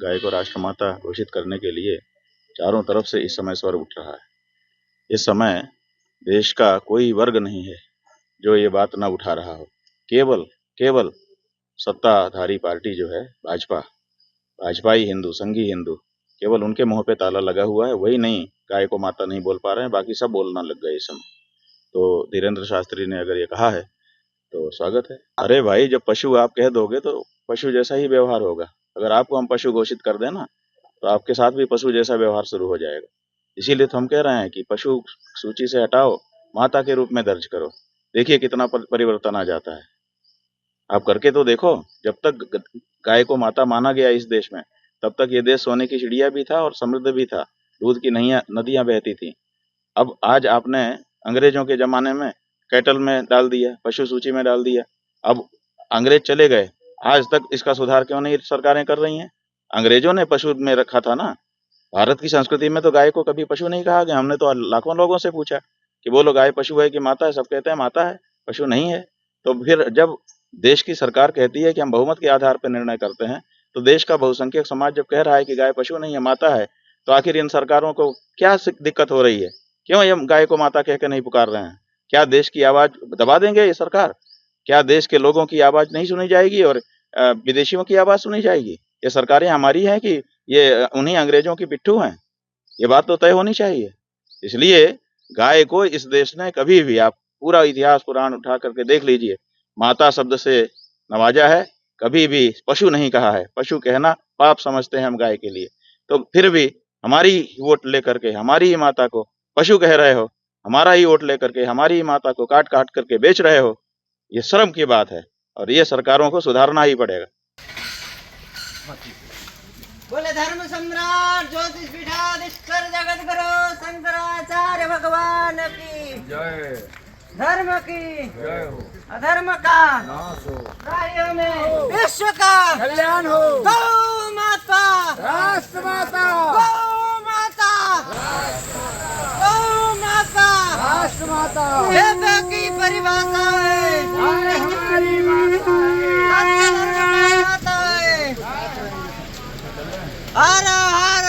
गाय को राष्ट्रमाता घोषित करने के लिए चारों तरफ से इस समय स्वर उठ रहा है। इस समय देश का कोई वर्ग नहीं है जो ये बात न उठा रहा हो। केवल सत्ताधारी पार्टी जो है भाजपाई हिंदू, संघी हिंदू, केवल उनके मुंह पे ताला लगा हुआ है। वही नहीं, गाय को माता नहीं बोल पा रहे हैं, बाकी सब बोलना लग गए इस समय। तो धीरेन्द्र शास्त्री ने अगर ये कहा है तो स्वागत है। अरे भाई, जब पशु आप कह दोगे तो पशु जैसा ही व्यवहार होगा। अगर आपको हम पशु घोषित कर देना तो आपके साथ भी पशु जैसा व्यवहार शुरू हो जाएगा। इसीलिए तो हम कह रहे हैं कि पशु सूची से हटाओ, माता के रूप में दर्ज करो। देखिए कितना परिवर्तन आ जाता है। आप करके तो देखो। जब तक गाय को माता माना गया इस देश में, तब तक ये देश सोने की चिड़िया भी था और समृद्ध भी था, दूध की नदियां बहती थी। अब आज आपने अंग्रेजों के जमाने में कैटल में डाल दिया, पशु सूची में डाल दिया। अब अंग्रेज चले गए, आज तक इसका सुधार क्यों नहीं सरकारें कर रही हैं? अंग्रेजों ने पशु में रखा था ना। भारत की संस्कृति में तो गाय को कभी पशु नहीं कहा गया। हमने तो लाखों लोगों से पूछा कि बोलो गाय पशु है कि माता है, सब कहते हैं माता है, पशु नहीं है। तो फिर जब देश की सरकार कहती है कि हम बहुमत के आधार पर निर्णय करते हैं, तो देश का बहुसंख्यक समाज जब कह रहा है कि गाय पशु नहीं है, माता है, तो आखिर इन सरकारों को क्या दिक्कत हो रही है? क्यों ये गाय को माता कह के नहीं पुकार रहे हैं? क्या देश की आवाज दबा देंगे ये सरकार? क्या देश के लोगों की आवाज नहीं सुनी जाएगी और विदेशियों की आवाज सुनी जाएगी? ये सरकारें हमारी हैं कि ये उन्हीं अंग्रेजों की पिट्ठू हैं? ये बात तो तय होनी चाहिए। इसलिए गाय को इस देश ने कभी भी, आप पूरा इतिहास पुराण उठा करके देख लीजिए, माता शब्द से नवाजा है, कभी भी पशु नहीं कहा है। पशु कहना पाप समझते हैं हम गाय के लिए। तो फिर भी हमारी वोट लेकर के हमारी ही माता को पशु कह रहे हो, हमारा ही वोट लेकर के हमारी ही माता को काट काट करके बेच रहे हो। ये शर्म की बात है और ये सरकारों को सुधारना ही पड़ेगा। बोले धर्म सम्राट ज्योतिष पीठाधीश्वर जगत गुरु शंकराचार्य भगवान की जय। धर्म की जय हो, अधर्म का नाश हो, प्राणियों में विश्व का कल्याण हो। गौ माता राष्ट्र माता, गौ माता गौ माता राष्ट्र माता, वेद की परिभाषा है हमारी माता है, हर हर